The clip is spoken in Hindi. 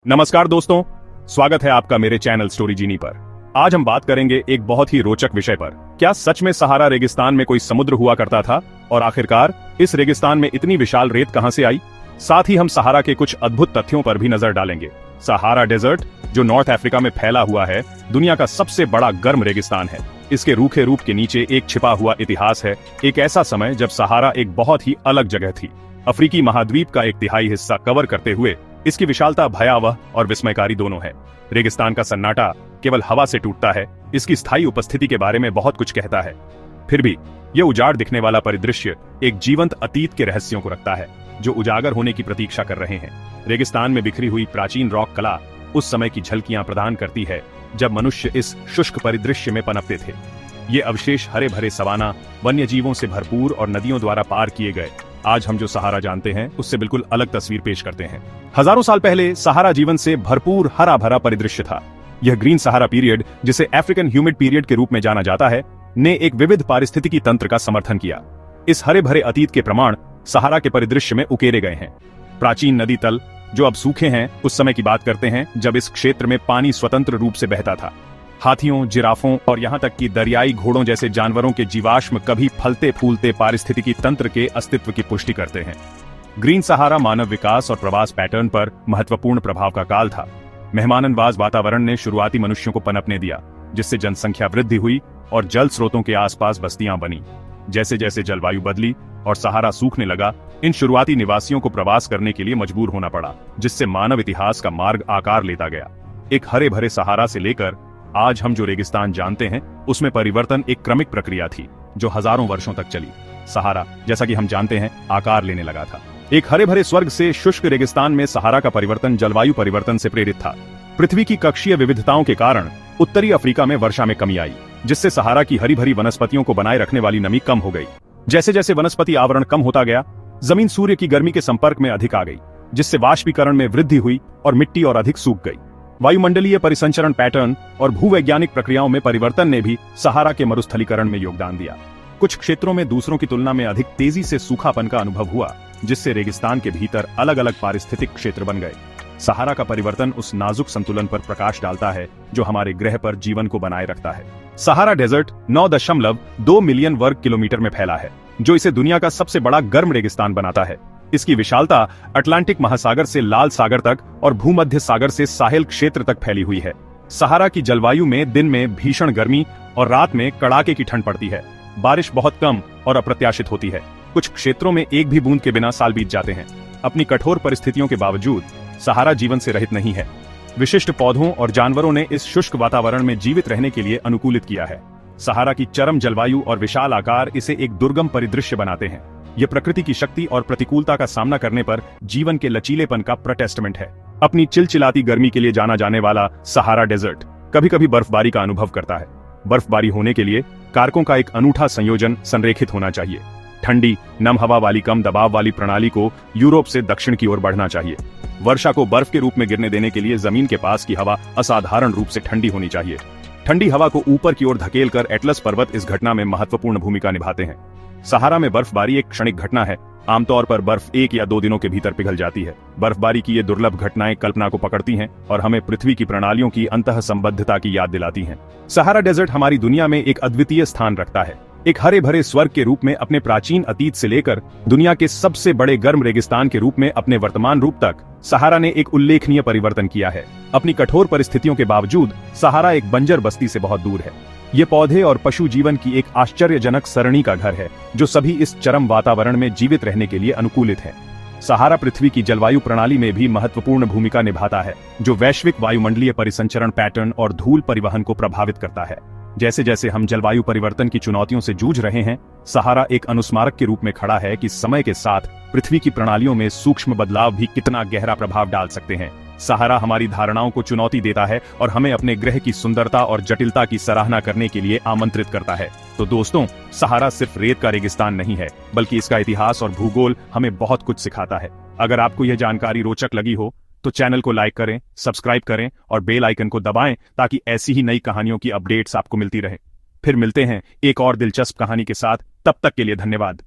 नमस्कार दोस्तों, स्वागत है आपका मेरे चैनल स्टोरी जीनी पर। आज हम बात करेंगे एक बहुत ही रोचक विषय पर। क्या सच में सहारा रेगिस्तान में कोई समुद्र हुआ करता था और आखिरकार इस रेगिस्तान में इतनी विशाल रेत कहां से आई? साथ ही हम सहारा के कुछ अद्भुत तथ्यों पर भी नजर डालेंगे। सहारा डेजर्ट, जो नॉर्थ अफ्रीका में फैला हुआ है, दुनिया का सबसे बड़ा गर्म रेगिस्तान है। इसके रूखे रूप के नीचे एक छिपा हुआ इतिहास है, एक ऐसा समय जब सहारा एक बहुत ही अलग जगह थी। अफ्रीकी महाद्वीप का एक तिहाई हिस्सा कवर करते हुए इसकी विशालता भयावह और विस्मयकारी दोनों है। रेगिस्तान का सन्नाटा केवल हवा से टूटता है, इसकी स्थायी उपस्थिति के बारे में बहुत कुछ कहता है। फिर भी यह उजाड़ दिखने वाला परिदृश्य एक जीवंत अतीत के रहस्यों को रखता है, जो उजागर होने की प्रतीक्षा कर रहे हैं। रेगिस्तान में बिखरी हुई प्राचीन रॉक कला उस समय की झलकियां प्रदान करती है जब मनुष्य इस शुष्क परिदृश्य में पनपते थे। ये अवशेष हरे भरे सवाना, वन्य जीवों से भरपूर और नदियों द्वारा पार किए गए आज हम जो सहारा जानते हैं उससे बिल्कुल अलग तस्वीर पेश करते हैं। हजारों साल पहले सहारा जीवन से भरपूर हरा भरा परिदृश्य था। यह ग्रीन सहारा पीरियड, जिसे अफ्रीकन ह्यूमिड पीरियड के रूप में जाना जाता है, ने एक विविध पारिस्थितिकी तंत्र का समर्थन किया। इस हरे भरे अतीत के प्रमाण सहारा के परिदृश्य में उकेरे गए हैं। प्राचीन नदी तल जो अब सूखे हैं, उस समय की बात करते हैं जब इस क्षेत्र में पानी स्वतंत्र रूप से बहता था। हाथियों, जिराफों और यहाँ तक कि दरियाई घोड़ों जैसे जानवरों के जीवाश्म कभी फलते फूलते पारिस्थितिकी तंत्र के अस्तित्व की पुष्टि करते हैं। ग्रीन सहारा मानव विकास और प्रवास पैटर्न पर महत्वपूर्ण प्रभाव का काल था। मेहमाननवाज वातावरण ने शुरुआती मनुष्यों को पनपने दिया, जिससे जनसंख्या वृद्धि हुई और जल स्रोतों के आसपास बस्तियां बनी। जैसे जैसे जलवायु बदली और सहारा सूखने लगा, इन शुरुआती निवासियों को प्रवास करने के लिए मजबूर होना पड़ा, जिससे मानव इतिहास का मार्ग आकार लेता गया। एक हरे भरे सहारा से लेकर आज हम जो रेगिस्तान जानते हैं, उसमें परिवर्तन एक क्रमिक प्रक्रिया थी जो हजारों वर्षों तक चली। सहारा, जैसा कि हम जानते हैं, आकार लेने लगा था। एक हरे भरे स्वर्ग से शुष्क रेगिस्तान में सहारा का परिवर्तन जलवायु परिवर्तन से प्रेरित था। पृथ्वी की कक्षीय विविधताओं के कारण उत्तरी अफ्रीका में वर्षा में कमी आई, जिससे सहारा की हरी भरी वनस्पतियों को बनाए रखने वाली नमी कम हो गई। जैसे जैसे वनस्पति आवरण कम होता गया, जमीन सूर्य की गर्मी के संपर्क में अधिक आ गई, जिससे वाष्पीकरण में वृद्धि हुई और मिट्टी और अधिक सूख गई। वायुमंडलीय परिसंचरण पैटर्न और भूवैज्ञानिक प्रक्रियाओं में परिवर्तन ने भी सहारा के मरुस्थलीकरण में योगदान दिया। कुछ क्षेत्रों में दूसरों की तुलना में अधिक तेजी से सूखापन का अनुभव हुआ, जिससे रेगिस्तान के भीतर अलग अलग पारिस्थितिक क्षेत्र बन गए। सहारा का परिवर्तन उस नाजुक संतुलन पर प्रकाश डालता है जो हमारे ग्रह पर जीवन को बनाए रखता है। सहारा डेजर्ट 9.2 मिलियन वर्ग किलोमीटर में फैला है, जो इसे दुनिया का सबसे बड़ा गर्म रेगिस्तान बनाता है। इसकी विशालता अटलांटिक महासागर से लाल सागर तक और भूमध्य सागर से साहेल क्षेत्र तक फैली हुई है। सहारा की जलवायु में दिन में भीषण गर्मी और रात में कड़ाके की ठंड पड़ती है। बारिश बहुत कम और अप्रत्याशित होती है। कुछ क्षेत्रों में एक भी बूंद के बिना साल बीत जाते हैं। अपनी कठोर परिस्थितियों के बावजूद सहारा जीवन से रहित नहीं है। विशिष्ट पौधों और जानवरों ने इस शुष्क वातावरण में जीवित रहने के लिए अनुकूलित किया है। सहारा की चरम जलवायु और विशाल आकार इसे एक दुर्गम परिदृश्य बनाते हैं। यह प्रकृति की शक्ति और प्रतिकूलता का सामना करने पर जीवन के लचीलेपन का प्रोटेस्टमेंट है। अपनी चिलचिलाती गर्मी के लिए जाना जाने वाला सहारा डेजर्ट कभी कभी बर्फबारी का अनुभव करता है। बर्फबारी होने के लिए कारकों का एक अनूठा संयोजन संरेखित होना चाहिए। ठंडी, नम हवा वाली कम दबाव वाली प्रणाली को यूरोप से दक्षिण की ओर बढ़ना चाहिए। वर्षा को बर्फ के रूप में गिरने देने के लिए जमीन के पास की हवा असाधारण रूप से ठंडी होनी चाहिए। ठंडी हवा को ऊपर की ओर धकेलकर एटलस पर्वत इस घटना में महत्वपूर्ण भूमिका निभाते हैं। सहारा में बर्फबारी एक क्षणिक घटना है। आमतौर पर बर्फ 1 या 2 दिनों के भीतर पिघल जाती है। बर्फबारी की ये दुर्लभ घटनाएं कल्पना को पकड़ती हैं और हमें पृथ्वी की प्रणालियों की अंतः संबद्धता की याद दिलाती हैं। सहारा डेजर्ट हमारी दुनिया में एक अद्वितीय स्थान रखता है। एक हरे भरे स्वर्ग के रूप में अपने प्राचीन अतीत से लेकर दुनिया के सबसे बड़े गर्म रेगिस्तान के रूप में अपने वर्तमान रूप तक सहारा ने एक उल्लेखनीय परिवर्तन किया है। अपनी कठोर परिस्थितियों के बावजूद सहारा एक बंजर बस्ती से बहुत दूर है। ये पौधे और पशु जीवन की एक आश्चर्यजनक सरणी का घर है, जो सभी इस चरम वातावरण में जीवित रहने के लिए अनुकूलित है। सहारा पृथ्वी की जलवायु प्रणाली में भी महत्वपूर्ण भूमिका निभाता है, जो वैश्विक वायुमंडलीय परिसंचरण पैटर्न और धूल परिवहन को प्रभावित करता है। जैसे जैसे हम जलवायु परिवर्तन की चुनौतियों से जूझ रहे हैं, सहारा एक अनुस्मारक के रूप में खड़ा है कि समय के साथ पृथ्वी की प्रणालियों में सूक्ष्म बदलाव भी कितना गहरा प्रभाव डाल सकते हैं। सहारा हमारी धारणाओं को चुनौती देता है और हमें अपने ग्रह की सुंदरता और जटिलता की सराहना करने के लिए आमंत्रित करता है। तो दोस्तों, सहारा सिर्फ रेत का रेगिस्तान नहीं है, बल्कि इसका इतिहास और भूगोल हमें बहुत कुछ सिखाता है। अगर आपको यह जानकारी रोचक लगी हो तो चैनल को लाइक करें, सब्सक्राइब करें और बेल आइकन को दबाएं, ताकि ऐसी ही नई कहानियों की अपडेट्स आपको मिलती रहे। फिर मिलते हैं एक और दिलचस्प कहानी के साथ। तब तक के लिए धन्यवाद।